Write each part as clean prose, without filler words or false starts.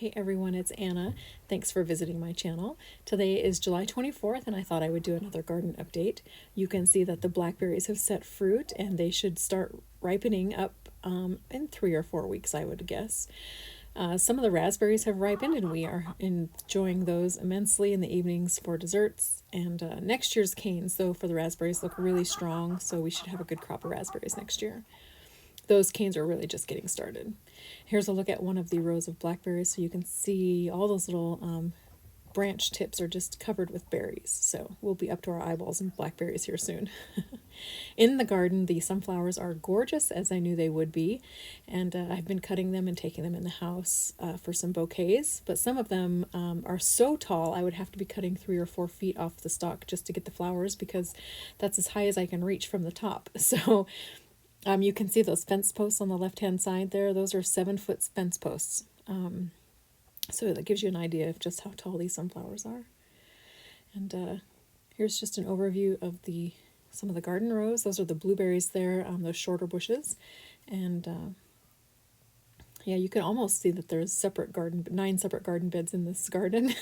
Hey everyone, it's Anna. Thanks for visiting my channel. Today is July 24th and I thought I would do another garden update. You can see that the blackberries have set fruit and they should start ripening up in 3 or 4 weeks, I would guess. Some of the raspberries have ripened and we are enjoying those immensely in the evenings for desserts. And next year's canes, though, for the raspberries look really strong, so we should have a good crop of raspberries next year. Those canes are really just getting started. Here's a look at one of the rows of blackberries, so you can see all those little branch tips are just covered with berries. So we'll be up to our eyeballs in blackberries here soon. In the garden, the sunflowers are gorgeous, as I knew they would be, and I've been cutting them and taking them in the house for some bouquets, but some of them are so tall I would have to be cutting 3 or 4 feet off the stalk just to get the flowers, because that's as high as I can reach from the top. So you can see those fence posts on the left-hand side there. Those are 7-foot fence posts. So that gives you an idea of just how tall these sunflowers are. And here's just an overview of some of the garden rows. Those are the blueberries there, those shorter bushes. And yeah, you can almost see that there's 9 separate garden beds in this garden.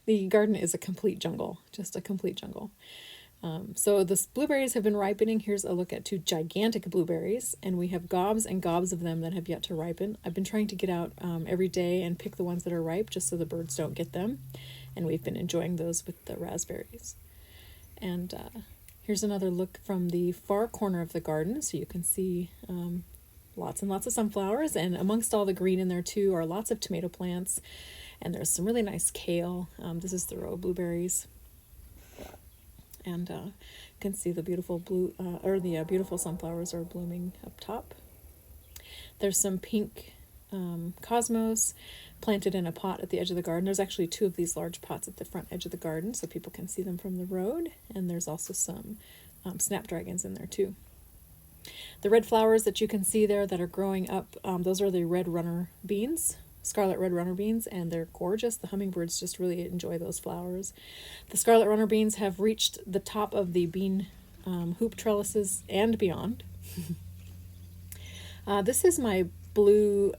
The garden is a complete jungle, just a complete jungle. So the blueberries have been ripening. Here's a look at 2 gigantic blueberries, and we have gobs and gobs of them that have yet to ripen. I've been trying to get out every day and pick the ones that are ripe just so the birds don't get them, and we've been enjoying those with the raspberries. And here's another look from the far corner of the garden, so you can see lots and lots of sunflowers, and amongst all the green in there too are lots of tomato plants, and there's some really nice kale. This is the row of blueberries. And you can see the beautiful beautiful sunflowers are blooming up top. There's some pink cosmos planted in a pot at the edge of the garden. There's actually 2 of these large pots at the front edge of the garden so people can see them from the road. And there's also some snapdragons in there too. The red flowers that you can see there that are growing up, those are the red runner beans. Scarlet red runner beans, and they're gorgeous. The hummingbirds just really enjoy those flowers. The scarlet runner beans have reached the top of the bean hoop trellises and beyond. This is my blue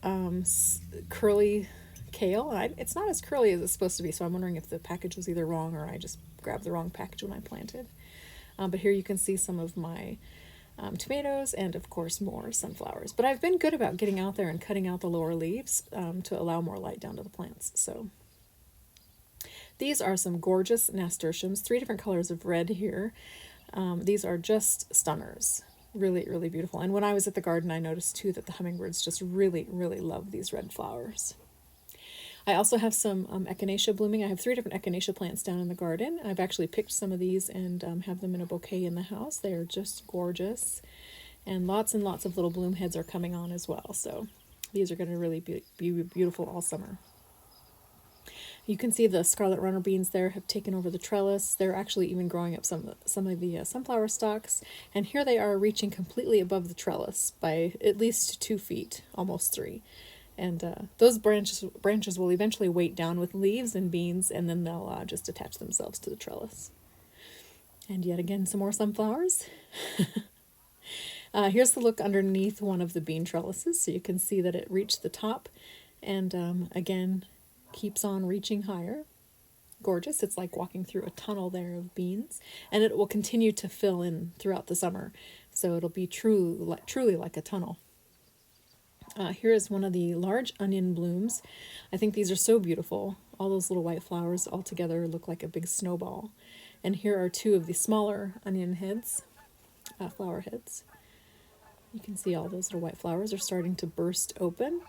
curly kale. It's not as curly as it's supposed to be, so I'm wondering if the package was either wrong or I just grabbed the wrong package when I planted. But here you can see some of my tomatoes, and of course more sunflowers. But I've been good about getting out there and cutting out the lower leaves to allow more light down to the plants. So these are some gorgeous nasturtiums, 3 different colors of red here. These are just stunners. Really, really beautiful. And when I was at the garden, I noticed too that the hummingbirds just really, really love these red flowers. I also have some echinacea blooming. I have 3 different echinacea plants down in the garden. I've actually picked some of these and have them in a bouquet in the house. They are just gorgeous. And lots of little bloom heads are coming on as well. So these are going to really be beautiful all summer. You can see the scarlet runner beans there have taken over the trellis. They're actually even growing up some of the sunflower stalks. And here they are reaching completely above the trellis by at least 2 feet, almost 3. And those branches will eventually weight down with leaves and beans, and then they'll just attach themselves to the trellis. And yet again, some more sunflowers. Here's the look underneath one of the bean trellises, so you can see that it reached the top, and again, keeps on reaching higher. Gorgeous. It's like walking through a tunnel there of beans, and it will continue to fill in throughout the summer, so it'll be truly like a tunnel. Here is one of the large onion blooms. I think these are so beautiful. All those little white flowers all together look like a big snowball. And here are 2 of the smaller onion heads, flower heads. You can see all those little white flowers are starting to burst open.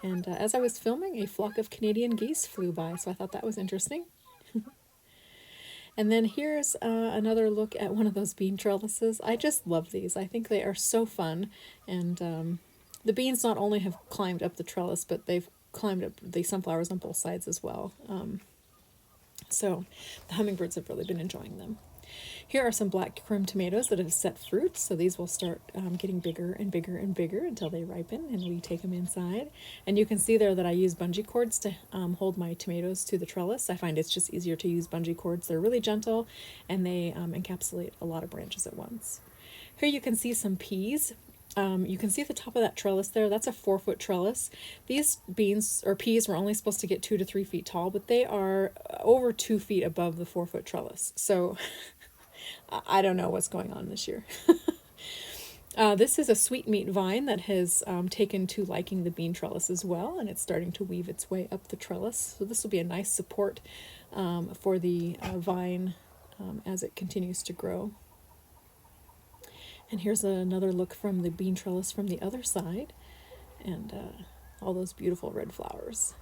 And as I was filming, a flock of Canadian geese flew by, so I thought that was interesting. And then here's another look at one of those bean trellises. I just love these. I think they are so fun, and the beans not only have climbed up the trellis, but they've climbed up the sunflowers on both sides as well. So the hummingbirds have really been enjoying them. Here are some black currant tomatoes that have set fruit, so these will start getting bigger and bigger and bigger until they ripen and we take them inside. And you can see there that I use bungee cords to hold my tomatoes to the trellis. I find it's just easier to use bungee cords. They're really gentle and they encapsulate a lot of branches at once. Here you can see some peas. You can see at the top of that trellis there, that's a 4-foot trellis. These beans or peas were only supposed to get 2 to 3 feet tall, but they are over 2 feet above the 4-foot trellis. So I don't know what's going on this year. This is a sweetmeat vine that has taken to liking the bean trellis as well, and it's starting to weave its way up the trellis. So this will be a nice support for the vine as it continues to grow. And here's another look from the bean trellis from the other side, and all those beautiful red flowers.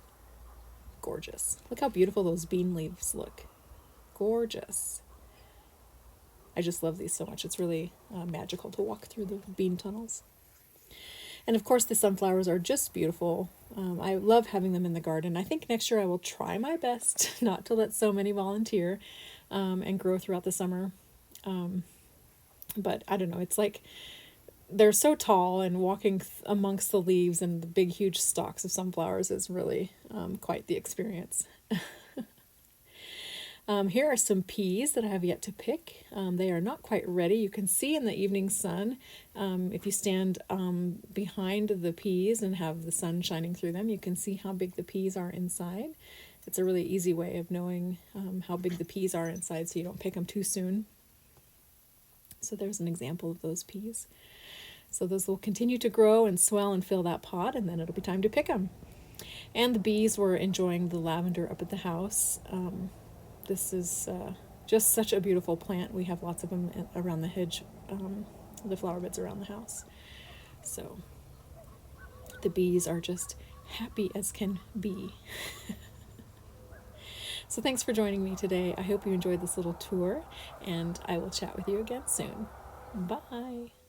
Gorgeous. Look how beautiful those bean leaves look. Gorgeous. I just love these so much. It's really magical to walk through the bean tunnels. And of course the sunflowers are just beautiful. I love having them in the garden. I think next year I will try my best not to let so many volunteer and grow throughout the summer. But I don't know, it's like they're so tall, and walking amongst the leaves and the big huge stalks of sunflowers is really quite the experience. Here are some peas that I have yet to pick. They are not quite ready. You can see in the evening sun, if you stand behind the peas and have the sun shining through them, you can see how big the peas are inside. It's a really easy way of knowing how big the peas are inside, so you don't pick them too soon. So there's an example of those peas. So those will continue to grow and swell and fill that pot, and then it'll be time to pick them. And the bees were enjoying the lavender up at the house. This is just such a beautiful plant. We have lots of them around the hedge, the flower beds around the house. So the bees are just happy as can be. So thanks for joining me today. I hope you enjoyed this little tour, and I will chat with you again soon. Bye.